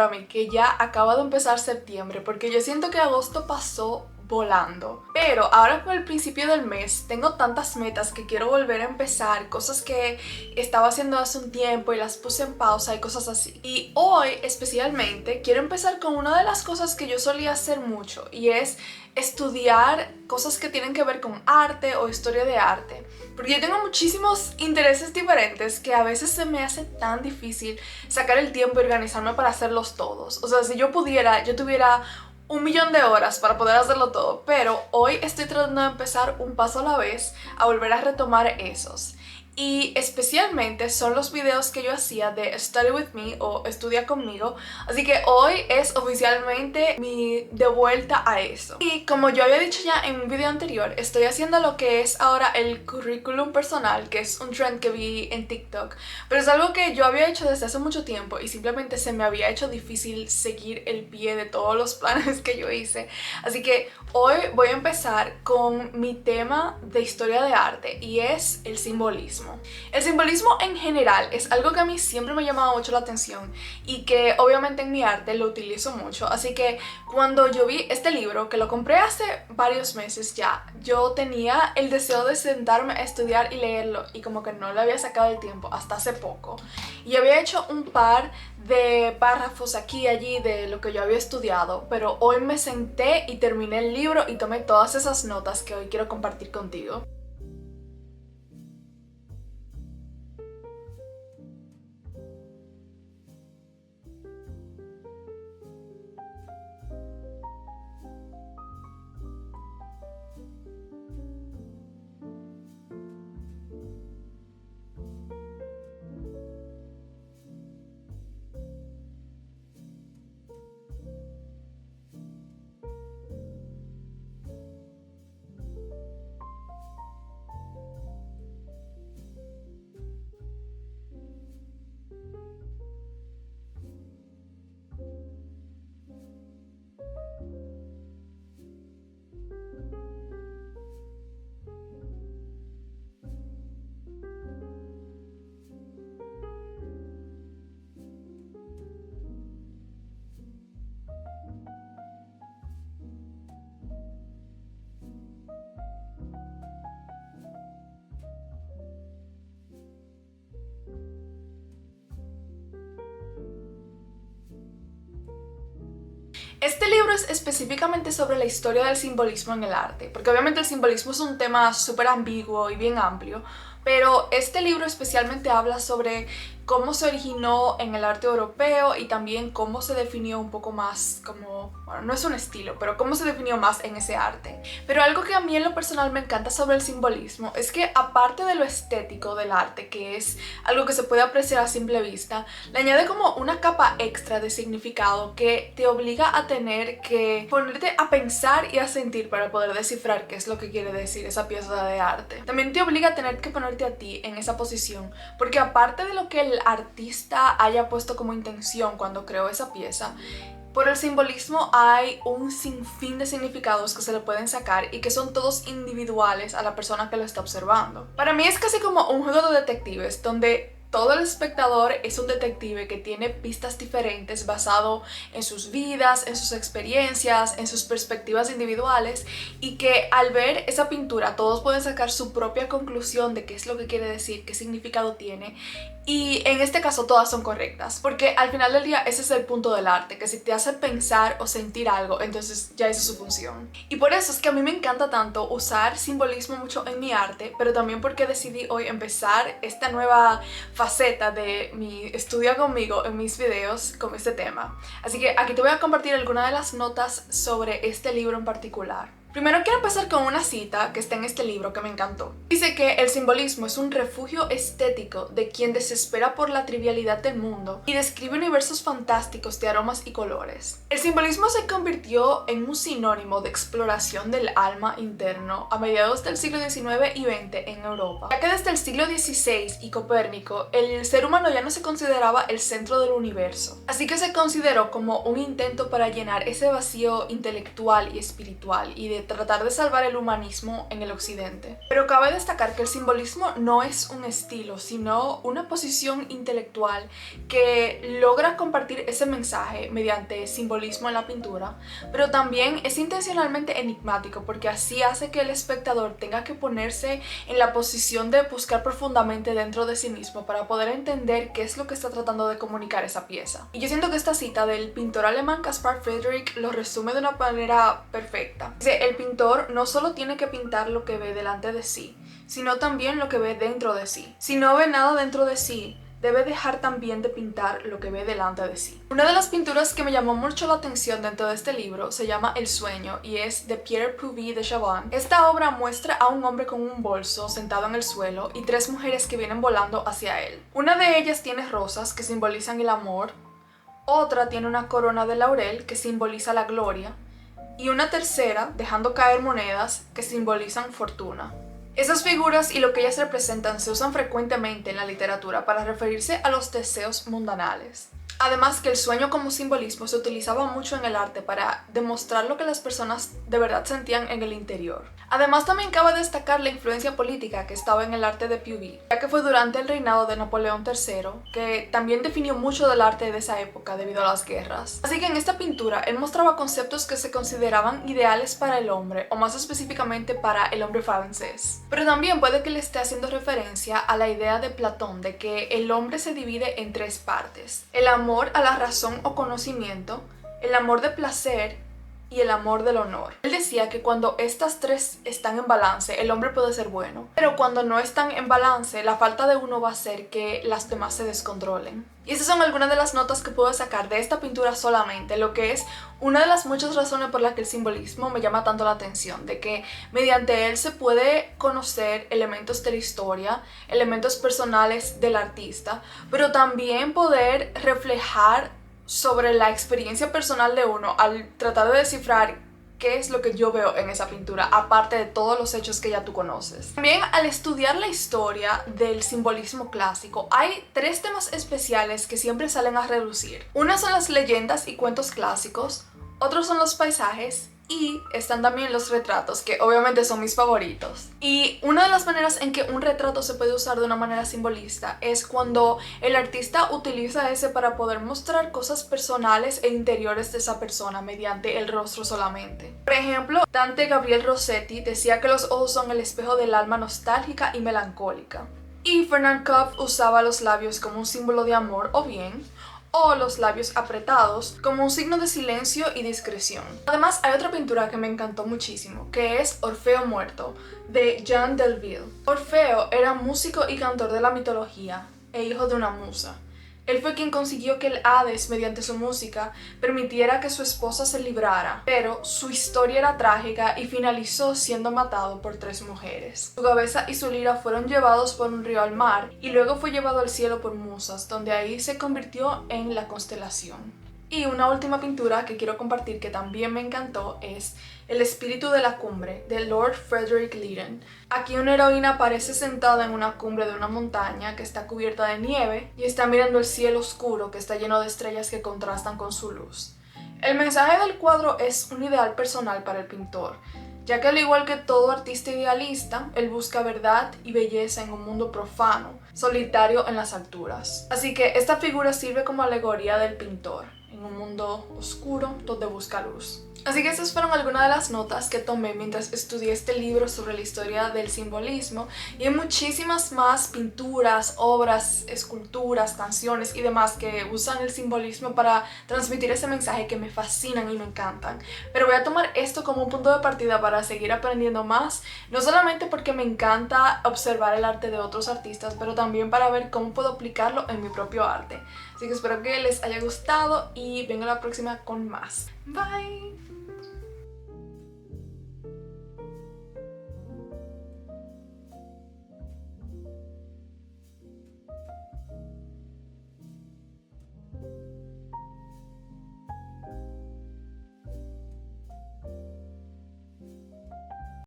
para mí que ya acaba de empezar septiembre, porque yo siento que agosto pasó volando. Pero ahora por el principio del mes tengo tantas metas que quiero volver a empezar, cosas que estaba haciendo hace un tiempo y las puse en pausa y cosas así. Y hoy especialmente quiero empezar con una de las cosas que yo solía hacer mucho, y es estudiar cosas que tienen que ver con arte o historia de arte. Porque yo tengo muchísimos intereses diferentes que a veces se me hace tan difícil sacar el tiempo y organizarme para hacerlos todos. O sea, si yo pudiera, yo tuviera 1 millón de horas para poder hacerlo todo, pero hoy estoy tratando de empezar un paso a la vez a volver a retomar esos. Y especialmente son los videos que yo hacía de Study With Me o Estudia Conmigo, así que hoy es oficialmente mi de vuelta a eso. Y como yo había dicho ya en un video anterior, estoy haciendo lo que es ahora el currículum personal, que es un trend que vi en TikTok, pero es algo que yo había hecho desde hace mucho tiempo y simplemente se me había hecho difícil seguir el pie de todos los planes que yo hice. Así que hoy voy a empezar con mi tema de historia de arte, y es el simbolismo. El simbolismo en general es algo que a mí siempre me ha llamado mucho la atención y que obviamente en mi arte lo utilizo mucho, así que cuando yo vi este libro, que lo compré hace varios meses ya, yo tenía el deseo de sentarme a estudiar y leerlo, y como que no le había sacado el tiempo hasta hace poco. Y había hecho un par de párrafos aquí y allí de lo que yo había estudiado, pero hoy me senté y terminé el libro y tomé todas esas notas que hoy quiero compartir contigo. Este libro es específicamente sobre la historia del simbolismo en el arte, porque obviamente el simbolismo es un tema súper ambiguo y bien amplio, pero este libro especialmente habla sobre cómo se originó en el arte europeo y también cómo se definió un poco más como, bueno, no es un estilo, pero cómo se definió más en ese arte. Pero algo que a mí en lo personal me encanta sobre el simbolismo es que, aparte de lo estético del arte, que es algo que se puede apreciar a simple vista, le añade como una capa extra de significado que te obliga a tener que ponerte a pensar y a sentir para poder descifrar qué es lo que quiere decir esa pieza de arte. También te obliga a tener que ponerte a ti en esa posición, porque aparte de lo que el artista haya puesto como intención cuando creó esa pieza, por el simbolismo hay un sinfín de significados que se le pueden sacar y que son todos individuales a la persona que lo está observando. Para mí es casi como un juego de detectives donde todo el espectador es un detective que tiene pistas diferentes basado en sus vidas, en sus experiencias, en sus perspectivas individuales, y que al ver esa pintura todos pueden sacar su propia conclusión de qué es lo que quiere decir, qué significado tiene. Y en este caso todas son correctas, porque al final del día ese es el punto del arte, que si te hace pensar o sentir algo, entonces ya hizo su función. Y por eso es que a mí me encanta tanto usar simbolismo mucho en mi arte, pero también porque decidí hoy empezar esta nueva faceta de mi Estudia Conmigo en mis videos con este tema. Así que aquí te voy a compartir algunas de las notas sobre este libro en particular. Primero quiero empezar con una cita que está en este libro que me encantó. Dice que el simbolismo es un refugio estético de quien desespera por la trivialidad del mundo y describe universos fantásticos de aromas y colores. El simbolismo se convirtió en un sinónimo de exploración del alma interno a mediados del siglo XIX y XX en Europa, ya que desde el siglo XVI y Copérnico el ser humano ya no se consideraba el centro del universo, así que se consideró como un intento para llenar ese vacío intelectual y espiritual y de tratar de salvar el humanismo en el occidente. Pero cabe destacar que el simbolismo no es un estilo, sino una posición intelectual que logra compartir ese mensaje mediante simbolismo en la pintura, pero también es intencionalmente enigmático porque así hace que el espectador tenga que ponerse en la posición de buscar profundamente dentro de sí mismo para poder entender qué es lo que está tratando de comunicar esa pieza. Y yo siento que esta cita del pintor alemán Caspar Friedrich lo resume de una manera perfecta. Dice, el pintor no solo tiene que pintar lo que ve delante de sí, sino también lo que ve dentro de sí. Si no ve nada dentro de sí, debe dejar también de pintar lo que ve delante de sí. Una de las pinturas que me llamó mucho la atención dentro de este libro se llama El sueño y es de Pierre Puvis de Chavannes. Esta obra muestra a un hombre con un bolso sentado en el suelo y tres mujeres que vienen volando hacia él. Una de ellas tiene rosas que simbolizan el amor, otra tiene una corona de laurel que simboliza la gloria y una tercera dejando caer monedas que simbolizan fortuna. Esas figuras y lo que ellas representan se usan frecuentemente en la literatura para referirse a los deseos mundanales. Además que el sueño como simbolismo se utilizaba mucho en el arte para demostrar lo que las personas de verdad sentían en el interior. Además también cabe destacar la influencia política que estaba en el arte de Puvis, ya que fue durante el reinado de Napoleón III que también definió mucho del arte de esa época debido a las guerras. Así que en esta pintura él mostraba conceptos que se consideraban ideales para el hombre, o más específicamente para el hombre francés. Pero también puede que le esté haciendo referencia a la idea de Platón de que el hombre se divide en tres partes: el amor a la razón o conocimiento, el amor de placer y el amor del honor. Él decía que cuando estas tres están en balance, el hombre puede ser bueno, pero cuando no están en balance, la falta de uno va a hacer que las demás se descontrolen. Y esas son algunas de las notas que puedo sacar de esta pintura solamente, lo que es una de las muchas razones por las que el simbolismo me llama tanto la atención, de que mediante él se puede conocer elementos de la historia, elementos personales del artista, pero también poder reflejar sobre la experiencia personal de uno al tratar de descifrar qué es lo que yo veo en esa pintura, aparte de todos los hechos que ya tú conoces. También al estudiar la historia del simbolismo clásico, hay tres temas especiales que siempre salen a relucir. Una son las leyendas y cuentos clásicos, otros son los paisajes y están también los retratos, que obviamente son mis favoritos. Y una de las maneras en que un retrato se puede usar de una manera simbolista es cuando el artista utiliza ese para poder mostrar cosas personales e interiores de esa persona mediante el rostro solamente. Por ejemplo, Dante Gabriel Rossetti decía que los ojos son el espejo del alma nostálgica y melancólica. Y Fernand Kopff usaba los labios como un símbolo de amor o los labios apretados como un signo de silencio y discreción. Además, hay otra pintura que me encantó muchísimo, que es Orfeo muerto, de Jean Delville. Orfeo era músico y cantor de la mitología e hijo de una musa. Él fue quien consiguió que el Hades, mediante su música, permitiera que su esposa se librara, pero su historia era trágica y finalizó siendo matado por tres mujeres. Su cabeza y su lira fueron llevados por un río al mar y luego fue llevado al cielo por musas, donde ahí se convirtió en la constelación. Y una última pintura que quiero compartir que también me encantó es El espíritu de la cumbre, de Lord Frederick Leighton. Aquí una heroína aparece sentada en una cumbre de una montaña que está cubierta de nieve y está mirando el cielo oscuro que está lleno de estrellas que contrastan con su luz. El mensaje del cuadro es un ideal personal para el pintor, ya que al igual que todo artista idealista, él busca verdad y belleza en un mundo profano, solitario en las alturas. Así que esta figura sirve como alegoría del pintor, en un mundo oscuro donde busca luz. Así que estas fueron algunas de las notas que tomé mientras estudié este libro sobre la historia del simbolismo, y hay muchísimas más pinturas, obras, esculturas, canciones y demás que usan el simbolismo para transmitir ese mensaje que me fascinan y me encantan. Pero voy a tomar esto como un punto de partida para seguir aprendiendo más, no solamente porque me encanta observar el arte de otros artistas, pero también para ver cómo puedo aplicarlo en mi propio arte. Así que espero que les haya gustado y vengo la próxima con más. Bye!